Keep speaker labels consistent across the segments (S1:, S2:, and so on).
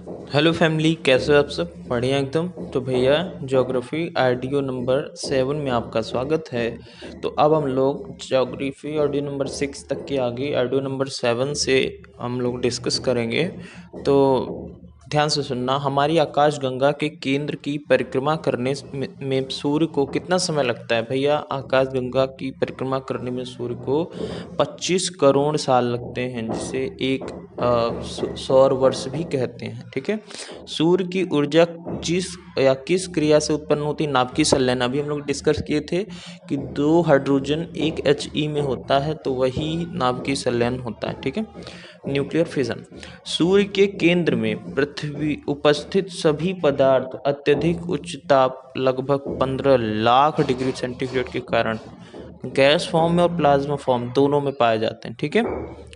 S1: Hello family, कैसे हो आप सब? बढ़िया एकदम। तो भैया, ज्योग्राफी ऑडियो नंबर 7 में आपका स्वागत है। तो अब हम लोग ज्योग्राफी ऑडियो नंबर 6 तक के आगे ऑडियो नंबर 7 से हम लोग डिस्कस करेंगे। तो ध्यान से सुनना। हमारी आकाश गंगा के केंद्र की परिक्रमा करने में सूर्य को कितना समय लगता है? भैया, आकाश गंगा की परिक्रमा करने में सूर्य को 25 करोड़ साल लगते हैं, जिसे एक सौर वर्ष भी कहते हैं। ठीक है। सूर्य की ऊर्जा जिस या किस क्रिया से उत्पन्न होती है? नाभिकीय संलयन। अभी हम लोग डिस्कस किए थे कि 2 हाइड्रोजन एक He में होता है, तो वही नाभिकीय संलयन होता है। ठीक है। Nuclear fission. सूर्य के केंद्र में पृथ्वी उपस्थित सभी पदार्थ अत्यधिक उच्च ताप लगभग 15 लाख डिग्री सेंटीग्रेड के कारण गैस फॉर्म में और प्लाज्मा फॉर्म दोनों में पाए जाते हैं। ठीक है।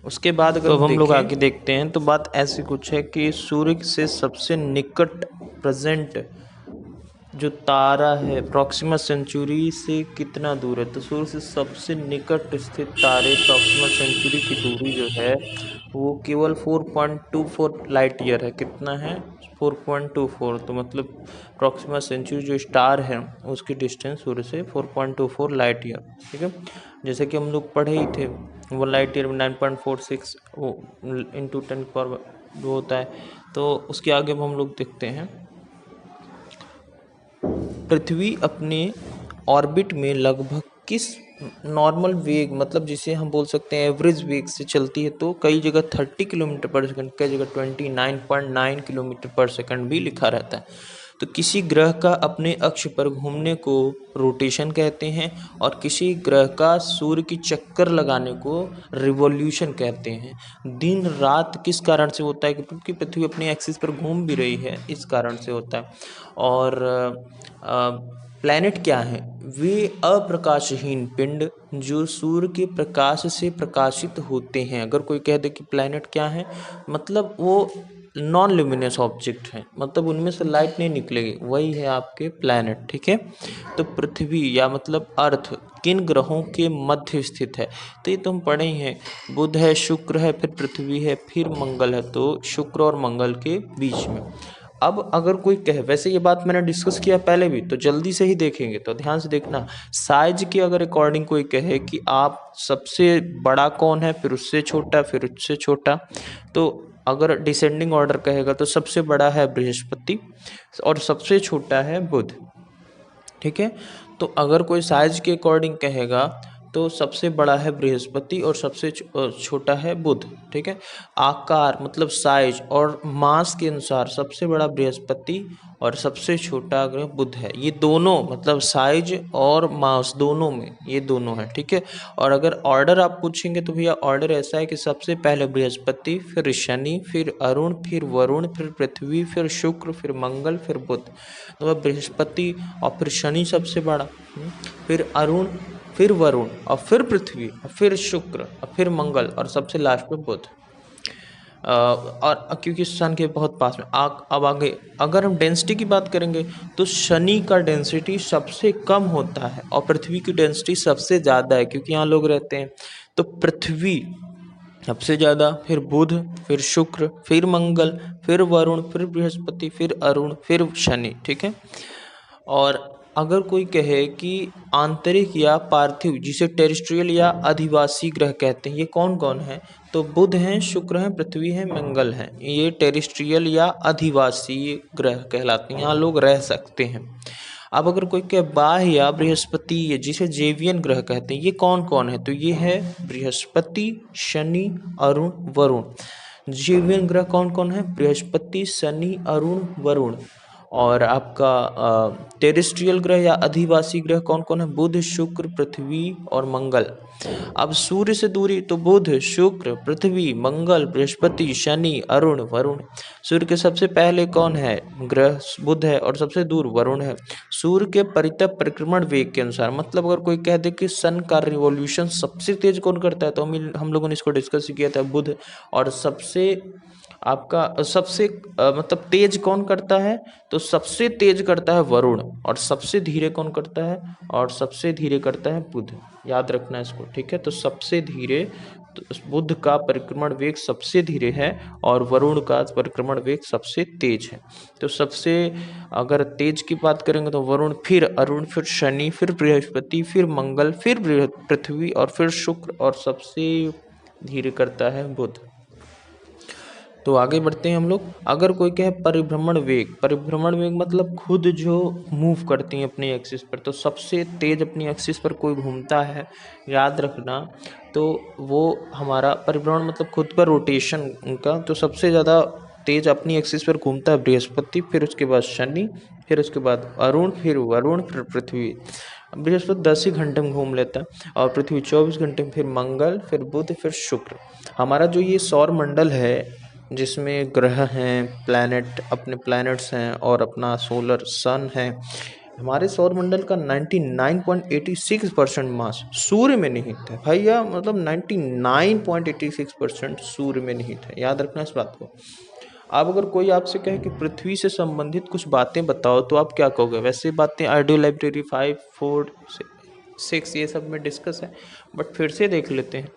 S1: उसके बाद अगर हम लोग आगे देखते हैं तो बात ऐसी कुछ है कि सूर्य से सबसे निकट प्रेजेंट जो तारा है प्रॉक्सिमा सेंचुरी से कितना दूर है? तो सूर्य से सबसे निकट स्थित तारे प्रॉक्सिमा सेंचुरी की दूरी जो है वो केवल 4.24 लाइट ईयर है। कितना है? 4.24। तो मतलब प्रॉक्सिमा सेंचुरी जो स्टार है उसकी डिस्टेंस सूर्य से 4.24 लाइट ईयर। ठीक है। जैसे कि हम लोग पढ़े ही थे, वो लाइट ईयर में 9.46 वो इंटू 10 पावर वो होता है। तो उसके आगे हम लोग देखते हैं, पृथ्वी अपने ऑर्बिट में लगभग किस नॉर्मल वेग, मतलब जिसे हम बोल सकते हैं एवरेज वेग से चलती है? तो कई जगह 30 किलोमीटर पर सेकंड, कई जगह 29.9 किलोमीटर पर सेकंड भी लिखा रहता है। तो किसी ग्रह का अपने अक्ष पर घूमने को रोटेशन कहते हैं और किसी ग्रह का सूर्य की चक्कर लगाने को रिवॉल्यूशन कहते हैं। दिन रात किस कारण से होता है? क्योंकि पृथ्वी अपनी एक्सिस पर घूम भी रही है, इस कारण से होता है। और प्लैनेट क्या है? वे अप्रकाशहीन पिंड जो सूर्य के प्रकाश से प्रकाशित होते हैं। अगर कोई कह दे कि प्लैनेट क्या है, मतलब वो नॉन ल्यूमिनस ऑब्जेक्ट है, मतलब उनमें से लाइट नहीं निकलेगी, वही है आपके प्लैनेट। ठीक है। तो पृथ्वी या मतलब अर्थ किन ग्रहों के मध्य स्थित है? तो ये तो हम पढ़े ही हैं। बुध है, शुक्र है, फिर पृथ्वी है, फिर मंगल है। तो शुक्र और मंगल के बीच में। अब अगर कोई कहे, वैसे ये बात मैंने डिस्कस किया पहले भी, तो जल्दी से ही देखेंगे, तो ध्यान से देखना। साइज के अगर अकॉर्डिंग कोई कहे कि आप सबसे बड़ा कौन है, फिर उससे छोटा, फिर उससे छोटा, तो अगर डिसेंडिंग ऑर्डर कहेगा तो सबसे बड़ा है बृहस्पति और सबसे छोटा है बुध। ठीक है। तो अगर कोई साइज के अकॉर्डिंग कहेगा तो सबसे बड़ा है बृहस्पति और सबसे छोटा है बुध। ठीक है। आकार मतलब साइज और मास के अनुसार सबसे बड़ा बृहस्पति और सबसे छोटा ग्रह बुध है। ये दोनों मतलब साइज और मास दोनों में ये दोनों है। ठीक है। और अगर ऑर्डर आप पूछेंगे तो भैया ऑर्डर ऐसा है कि सबसे पहले बृहस्पति, फिर शनि, फिर अरुण, फिर वरुण, फिर पृथ्वी, फिर शुक्र, फिर मंगल, फिर बुध। तो बृहस्पति और फिर शनि सबसे बड़ा, फिर अरुण, फिर वरुण और फिर पृथ्वी और फिर शुक्र और फिर मंगल और सबसे लास्ट में बुध। और क्योंकि सन के बहुत पास में अब आगे अगर हम डेंसिटी की बात करेंगे तो शनि का डेंसिटी सबसे कम होता है और पृथ्वी की डेंसिटी सबसे ज़्यादा है, क्योंकि यहाँ लोग रहते हैं। तो पृथ्वी सबसे ज़्यादा, फिर बुध, फिर शुक्र, फिर मंगल, फिर वरुण, फिर बृहस्पति, फिर अरुण, फिर शनि। ठीक है। और अगर कोई कहे कि आंतरिक या पार्थिव, जिसे टेरेस्ट्रियल या अधिवासी ग्रह कहते हैं, ये कौन कौन है? तो बुध हैं, शुक्र हैं, पृथ्वी है, मंगल है। ये टेरेस्ट्रियल या अधिवासी ग्रह कहलाते हैं, यहाँ लोग रह सकते हैं। अब अगर कोई कहे बाह्य या बृहस्पति, जिसे जेवियन ग्रह कहते हैं, ये कौन कौन है? तो ये है बृहस्पति, शनि, अरुण, वरुण। जेवियन ग्रह कौन कौन है? बृहस्पति, शनि, अरुण, वरुण। और आपका टेरेस्ट्रियल ग्रह या अधिवासी ग्रह कौन कौन है? बुध, शुक्र, पृथ्वी और मंगल। अब सूर्य से दूरी तो बुध, शुक्र, पृथ्वी, मंगल, बृहस्पति, शनि, अरुण, वरुण। सूर्य के सबसे पहले कौन है? ग्रह बुध है और सबसे दूर वरुण है। सूर्य के परितः परिक्रमण वेग के अनुसार, मतलब अगर कोई कह दे कि सन का रिवॉल्यूशन सबसे तेज कौन करता है, तो हम लोगों ने इसको डिस्कस किया था, बुध। और सबसे आपका सबसे मतलब तेज कौन करता है? तो सबसे तेज करता है वरुण और सबसे धीरे कौन करता है? और सबसे धीरे करता है बुध। याद रखना इसको। ठीक है। तो सबसे धीरे तो बुध का परिक्रमण वेग सबसे धीरे है और वरुण का परिक्रमण वेग सबसे तेज है। तो सबसे अगर तेज की बात करेंगे तो वरुण, फिर अरुण, फिर शनि, फिर बृहस्पति, फिर मंगल, फिर पृथ्वी और फिर शुक्र, और सबसे धीरे करता है बुध। तो आगे बढ़ते हैं हम लोग। अगर कोई कहे परिभ्रमण वेग, परिभ्रमण वेग मतलब खुद जो मूव करती हैं अपनी एक्सिस पर, तो सबसे तेज अपनी एक्सिस पर कोई घूमता है, याद रखना, तो वो हमारा परिभ्रमण मतलब खुद पर रोटेशन उनका, तो सबसे ज़्यादा तेज अपनी एक्सिस पर घूमता है बृहस्पति, फिर उसके बाद शनि, फिर उसके बाद अरुण, फिर वरुण, फिर पृथ्वी। बृहस्पति 10 ही घंटे में घूम लेता है और पृथ्वी 24 घंटे में, फिर मंगल, फिर बुध, फिर शुक्र। हमारा जो ये सौर मंडल है जिसमें ग्रह हैं, प्लैनेट, अपने प्लैनेट्स हैं और अपना सोलर सन है, हमारे सौर मंडल का 99.86% मास सूर्य में निहित है भैया, मतलब 99.86% सूर्य में निहित है, याद रखना इस बात को। अब अगर कोई आपसे कहे कि पृथ्वी से संबंधित कुछ बातें बताओ तो आप क्या कहोगे? वैसे बातें ऑडियो लाइब्रेरी 5, 4, 6 ये सब में डिस्कस है, बट फिर से देख लेते हैं।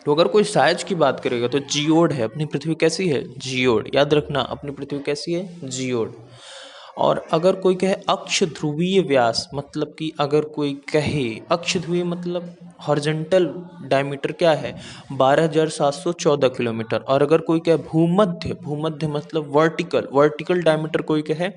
S1: तो अगर कोई साइज की बात करेगा तो जियोड है, अपनी पृथ्वी कैसी है? जियोड, याद रखना, अपनी पृथ्वी कैसी है? जियोड। और अगर कोई कहे अक्ष ध्रुवीय व्यास, मतलब कि अगर कोई कहे अक्ष ध्रुवीय मतलब हॉरिजॉन्टल डायमीटर क्या है? 12,714 किलोमीटर। और अगर कोई कहे भूमध्य, भूमध्य मतलब वर्टिकल, वर्टिकल डायमीटर कोई कहे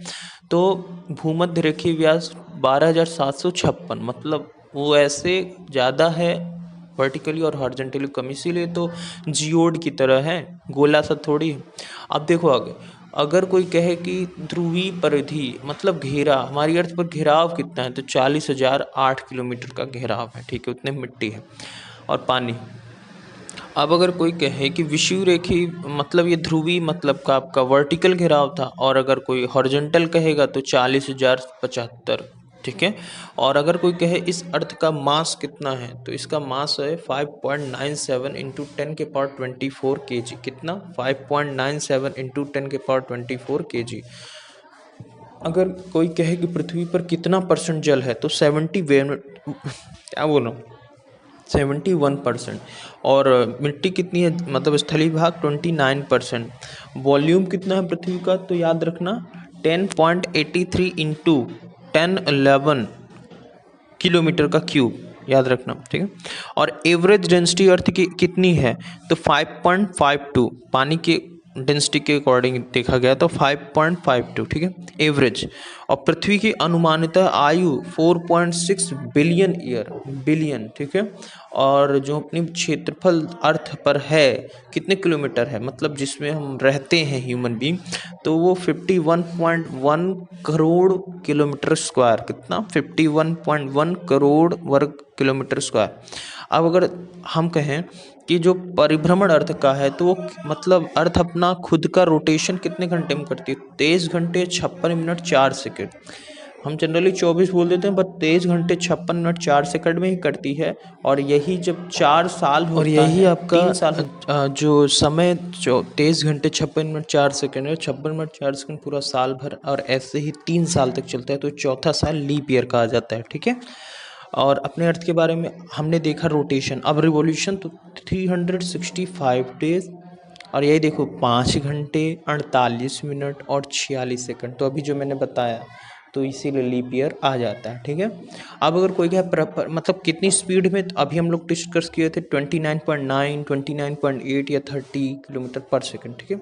S1: तो भूमध्य रेखीय व्यास 12,756, मतलब वो ऐसे ज़्यादा है वर्टिकली और हॉरिजॉन्टली कम, इसीलिए तो जियोड की तरह है, गोला सा थोड़ी है। अब देखो आगे, अगर कोई कहे कि ध्रुवीय परिधि मतलब घेरा, हमारी अर्थ पर घेराव कितना है? तो 40,008 किलोमीटर का घेराव है, ठीक है, उतने मिट्टी है और पानी। अब अगर कोई कहे कि विषुव रेखी मतलब ये ध्रुवीय मतलब का आपका वर्टिकल घेराव था, और अगर कोई हॉरिजॉन्टल कहेगा तो 40,075, ठीक है। और अगर कोई कहे इस अर्थ का मास कितना है, तो इसका मास है 5.97 इंटू 10⁻24 kg। कितना? 5.97 इंटू 10⁻24 kg। अगर कोई कहे कि पृथ्वी पर कितना % जल है, तो 71%। और मिट्टी कितनी है, मतलब स्थलीय भाग 29%। वॉल्यूम कितना है पृथ्वी का, तो याद रखना 10.83 इंटू 1011 किलोमीटर का क्यूब, याद रखना, ठीक है। और एवरेज डेंसिटी अर्थ की कितनी है, तो 5.52, पानी के डेंसिटी के अकॉर्डिंग देखा गया तो 5.52, ठीक है, एवरेज। और पृथ्वी की अनुमानित आयु 4.6 बिलियन ईयर, बिलियन, ठीक है। और जो अपनी क्षेत्रफल अर्थ पर है कितने किलोमीटर है, मतलब जिसमें हम रहते हैं ह्यूमन बीइंग, तो वो 51.1 करोड़ किलोमीटर स्क्वायर। कितना? 51.1 करोड़ वर्ग किलोमीटर स्क्वायर। अब अगर हम कहें कि जो परिभ्रमण अर्थ का है, तो वो मतलब अर्थ अपना खुद का रोटेशन कितने घंटे में करती है? 23 घंटे 56 मिनट 4 सेकंड। हम जनरली 24 बोल देते हैं, पर 23 घंटे 56 मिनट 4 सेकंड में ही करती है। और यही जब 4 साल होता है, और यही आपका 3 साल जो समय जो 23 घंटे 56 मिनट 4 सेकंड है, 56 मिनट 4 सेकंड पूरा साल भर, और ऐसे ही 3 साल तक चलता है, तो चौथा साल लीप ईयर कहा जाता है, ठीक है। और अपने अर्थ के बारे में हमने देखा रोटेशन। अब रिवॉल्यूशन तो 365 डेज, और यही देखो 5 घंटे 48 मिनट और 46 सेकंड, तो अभी जो मैंने बताया, तो इसीलिए लीप ईयर आ जाता है, ठीक है। अब अगर कोई क्या मतलब कितनी स्पीड में, तो अभी हम लोग डिस्कस किए थे 29.9, 29.8 या 30 किलोमीटर पर सेकंड, ठीक है।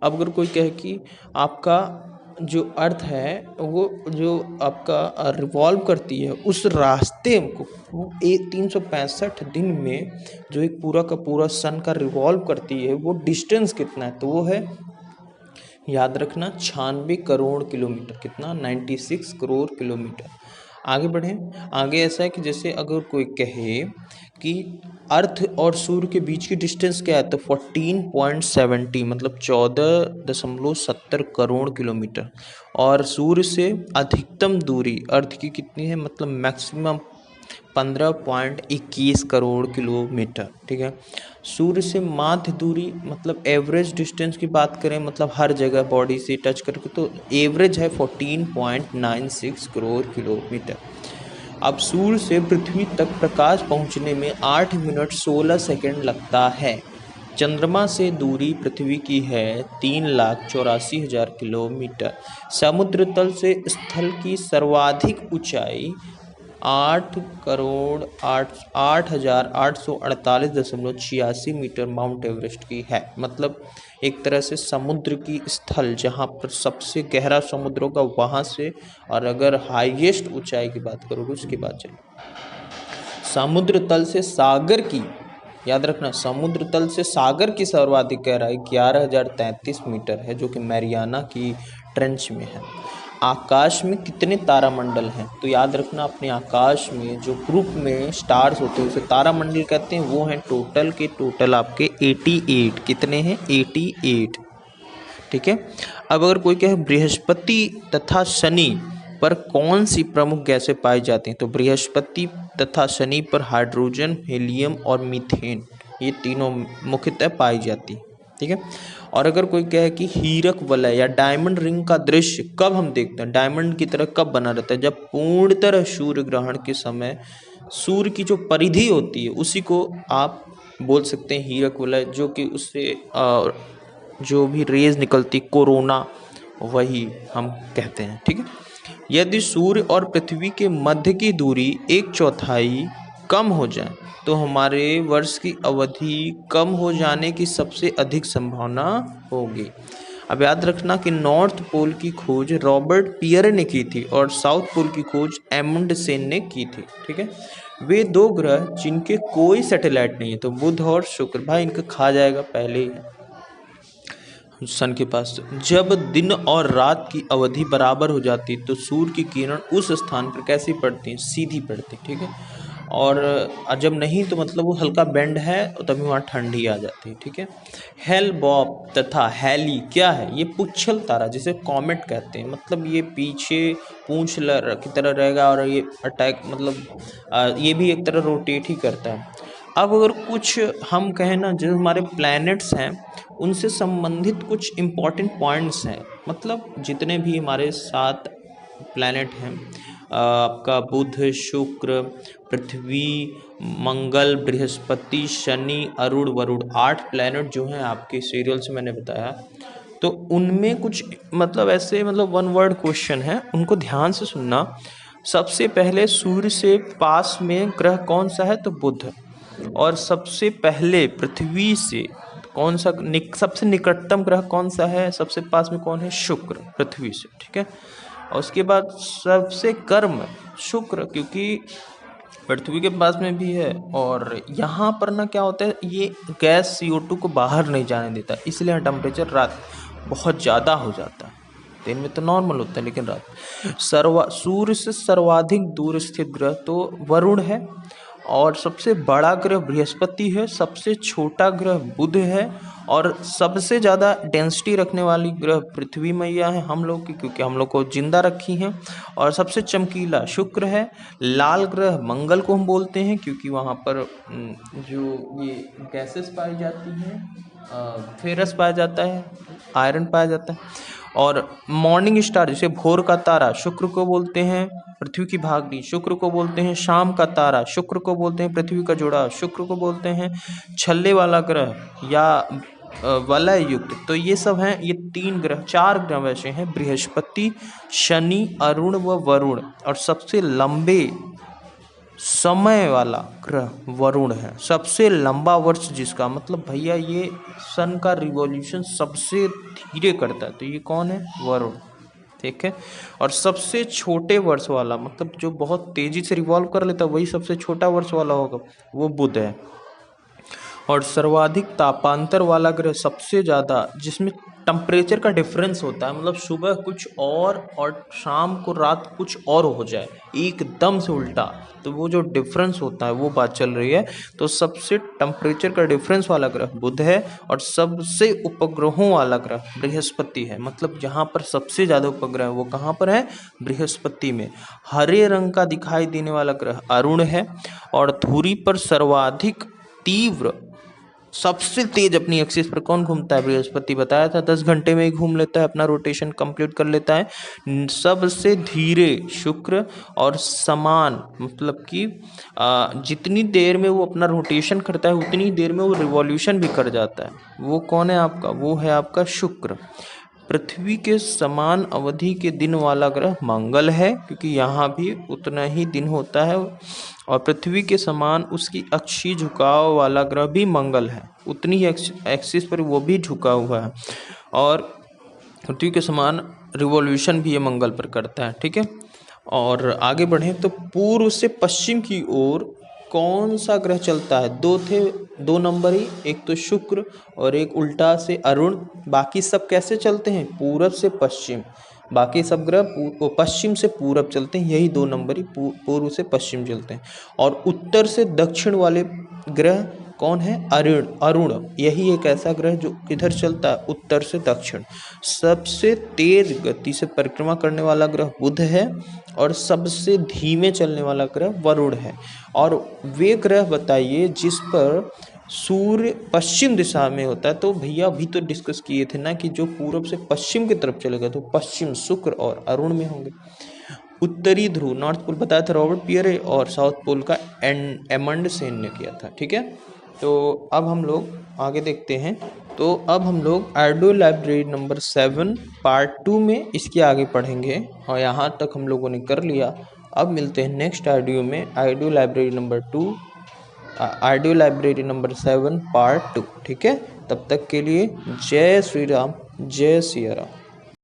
S1: अब अगर कोई कहे कि आपका जो अर्थ है वो जो आपका रिवॉल्व करती है उस रास्ते को, वो 365 दिन में जो एक पूरा का पूरा सन का रिवॉल्व करती है, वो डिस्टेंस कितना है, तो वो है, याद रखना, 96 करोड़ किलोमीटर। कितना? 96 करोड़ किलोमीटर। आगे बढ़ें। आगे ऐसा है कि जैसे अगर कोई कहे कि अर्थ और सूर्य के बीच की डिस्टेंस क्या है, तो 14.70 मतलब 14.70 करोड़ किलोमीटर। और सूर्य से अधिकतम दूरी अर्थ की कितनी है, मतलब मैक्सिमम 15.21 करोड़ किलोमीटर, ठीक है। सूर्य से माध्य दूरी मतलब एवरेज डिस्टेंस की बात करें, मतलब हर जगह बॉडी से टच करके, तो एवरेज है 14.96 करोड़ किलोमीटर। अब सूर्य से पृथ्वी तक प्रकाश पहुंचने में 8 मिनट 16 सेकंड लगता है। चंद्रमा से दूरी पृथ्वी की है 3,84,000 किलोमीटर। समुद्र तल से स्थल की सर्वाधिक ऊंचाई 8,08,848.86 मीटर माउंट एवरेस्ट की है। मतलब एक तरह से समुद्र की स्थल जहाँ पर सबसे गहरा समुद्र होगा वहाँ से, और अगर हाईएस्ट ऊंचाई की बात करोगे उसके बाद चलो समुद्र तल से सागर की, याद रखना समुद्र तल से सागर की सर्वाधिक गहराई 11,033 मीटर है, जो कि मैरियाना की ट्रेंच में है। आकाश में कितने तारामंडल हैं? तो याद रखना अपने आकाश में जो ग्रुप में स्टार्स होते हैं उसे तारामंडल कहते हैं। वो हैं टोटल के टोटल आपके 88। कितने हैं? 88। ठीक है। अब अगर कोई कहे बृहस्पति तथा शनि पर कौन सी प्रमुख गैसें पाई जाती हैं, तो बृहस्पति तथा शनि पर हाइड्रोजन, हीलियम और मीथेन, ये तीनों मुख्यतः पाई जाती हैं। ठीक है। और अगर कोई कहे कि हीरक वलय या डायमंड रिंग का दृश्य कब हम देखते हैं, डायमंड की तरह कब बना रहता है, जब पूर्णतः सूर्य ग्रहण के समय सूर्य की जो परिधि होती है उसी को आप बोल सकते हैं हीरक वलय, जो कि उससे जो भी रेज निकलती कोरोना, वही हम कहते हैं। ठीक है। यदि सूर्य और पृथ्वी के मध्य की दूरी 1/4 कम हो जाए तो हमारे वर्ष की अवधि कम हो जाने की सबसे अधिक संभावना होगी। अब याद रखना कि नॉर्थ पोल की खोज रॉबर्ट पियर ने की थी और साउथ पोल की खोज एमुंडसेन ने की थी। ठीक है। वे दो ग्रह जिनके कोई सैटेलाइट नहीं है, तो बुध और शुक्र, भाई इनका खा जाएगा पहले ही सन के पास। जब दिन और रात की अवधि बराबर हो जाती तो सूर्य की किरण उस स्थान पर कैसी पड़ती है? सीधी पड़ती। ठीक है। और जब नहीं तो मतलब वो हल्का बेंड है तो तभी वहाँ ठंडी आ जाती है। ठीक है। हेल बॉब तथा हैली क्या है? ये पुच्छल तारा जिसे कॉमेट कहते हैं। मतलब ये पीछे पूंछ की तरह रहेगा और ये अटैक मतलब ये भी एक तरह रोटेट ही करता है। अब अगर कुछ हम कहें ना, जो हमारे प्लैनेट्स हैं उनसे संबंधित कुछ इम्पॉर्टेंट पॉइंट्स हैं, मतलब जितने भी हमारे 7 प्लैनेट हैं, आपका बुध, शुक्र, पृथ्वी, मंगल, बृहस्पति, शनि, अरुण, वरुण, 8 प्लैनेट जो हैं आपके सीरियल से मैंने बताया। तो उनमें कुछ मतलब ऐसे मतलब वन वर्ड क्वेश्चन है, उनको ध्यान से सुनना। सबसे पहले सूर्य से पास में ग्रह कौन सा है? तो बुध। और सबसे पहले पृथ्वी से कौन सा सबसे निकटतम ग्रह कौन सा है? सबसे पास में कौन है? शुक्र, पृथ्वी से। ठीक है। और उसके बाद सबसे कर्म शुक्र, क्योंकि पृथ्वी के पास में भी है और यहाँ पर ना क्या होता है, ये गैस CO2 को बाहर नहीं जाने देता, इसलिए टेम्परेचर रात बहुत ज़्यादा हो जाता है। दिन में तो नॉर्मल होता है लेकिन रात। सूर्य से सर्वाधिक दूर स्थित ग्रह तो वरुण है, और सबसे बड़ा ग्रह बृहस्पति है, सबसे छोटा ग्रह बुध है, और सबसे ज़्यादा डेंसिटी रखने वाली ग्रह पृथ्वी मैया है हम लोग की, क्योंकि हम लोग को जिंदा रखी हैं। और सबसे चमकीला शुक्र है। लाल ग्रह मंगल को हम बोलते हैं क्योंकि वहाँ पर जो ये गैसेस पाई जाती हैं, फेरस पाया जाता है, आयरन पाया जाता है। और मॉर्निंग स्टार जिसे भोर का तारा शुक्र को बोलते हैं, पृथ्वी की भागनी शुक्र को बोलते हैं, शाम का तारा शुक्र को बोलते हैं, पृथ्वी का जोड़ा शुक्र को बोलते हैं, छल्ले वाला ग्रह या वलय युक्त, तो ये सब हैं। ये 4 ग्रह वैसे हैं, बृहस्पति, शनि, अरुण व वरुण। और सबसे लंबे समय वाला ग्रह वरुण है, सबसे लंबा वर्ष जिसका, मतलब भैया ये सन का रिवॉल्यूशन सबसे धीरे करता है, तो ये कौन है? वरुण। ठीक है। और सबसे छोटे वर्ष वाला, मतलब जो बहुत तेजी से रिवॉल्व कर लेता है वही सबसे छोटा वर्ष वाला होगा, वो बुध है। और सर्वाधिक तापांतर वाला ग्रह सबसे ज़्यादा जिसमें टेम्परेचर का डिफरेंस होता है, मतलब सुबह कुछ और शाम को रात कुछ और हो जाए एकदम से उल्टा, तो वो जो डिफरेंस होता है वो बात चल रही है। तो सबसे टेम्परेचर का डिफरेंस वाला ग्रह बुध है, और सबसे उपग्रहों वाला ग्रह बृहस्पति है। मतलब जहाँ पर सबसे ज़्यादा उपग्रह है वो कहाँ पर है? बृहस्पति में। हरे रंग का दिखाई देने वाला ग्रह अरुण है, और धुरी पर सर्वाधिक तीव्र सबसे तेज अपनी एक्सिस पर कौन घूमता है? बृहस्पति। बताया था 10 घंटे में ही घूम लेता है, अपना रोटेशन कंप्लीट कर लेता है। सबसे धीरे शुक्र और समान, मतलब कि जितनी देर में वो अपना रोटेशन करता है उतनी देर में वो रिवॉल्यूशन भी कर जाता है। वो कौन है आपका? वो है आपका शुक्र। पृथ्वी के समान अवधि के दिन वाला ग्रह मंगल है, क्योंकि यहाँ भी उतना ही दिन होता है, और पृथ्वी के समान उसकी अक्षीय झुकाव वाला ग्रह भी मंगल है, उतनी ही एक्सिस पर वो भी झुका हुआ है, और पृथ्वी के समान रिवॉल्यूशन भी ये मंगल पर करता है। ठीक है, और आगे बढ़ें तो पूर्व से पश्चिम की ओर कौन सा ग्रह चलता है? दो थे, 2 नंबर ही, एक तो शुक्र और एक उल्टा से अरुण। बाकी सब कैसे चलते हैं? पूरब से पश्चिम। बाकी सब ग्रह पश्चिम से पूरब चलते हैं, यही 2 नंबर ही पूर्व से पश्चिम चलते हैं। और उत्तर से दक्षिण वाले ग्रह कौन है? अरुण। यही एक ऐसा ग्रह जो किधर चलता है? उत्तर से दक्षिण। सबसे तेज गति से परिक्रमा करने वाला ग्रह बुध है, और सबसे धीमे चलने वाला ग्रह वरुण है। और वे ग्रह बताइए जिस पर सूर्य पश्चिम दिशा में होता है। तो भैया अभी तो डिस्कस किए थे ना कि जो पूरब से पश्चिम की तरफ चलेगा तो पश्चिम शुक्र और अरुण में होंगे। उत्तरी ध्रुव, नॉर्थ पोल बताया था रॉबर्ट पियरे, और साउथ पोल का एमंड सेन ने किया था। ठीक है, तो अब हम लोग आगे देखते हैं। तो अब हम लोग आर्डो लाइब्रेरी नंबर 7 पार्ट 2 में इसके आगे पढ़ेंगे, और यहाँ तक हम लोगों ने कर लिया। अब मिलते हैं नेक्स्ट ऑडियो में, आर्डो लाइब्रेरी नंबर 7 पार्ट 2। ठीक है, तब तक के लिए जय श्री राम, जय सिया राम।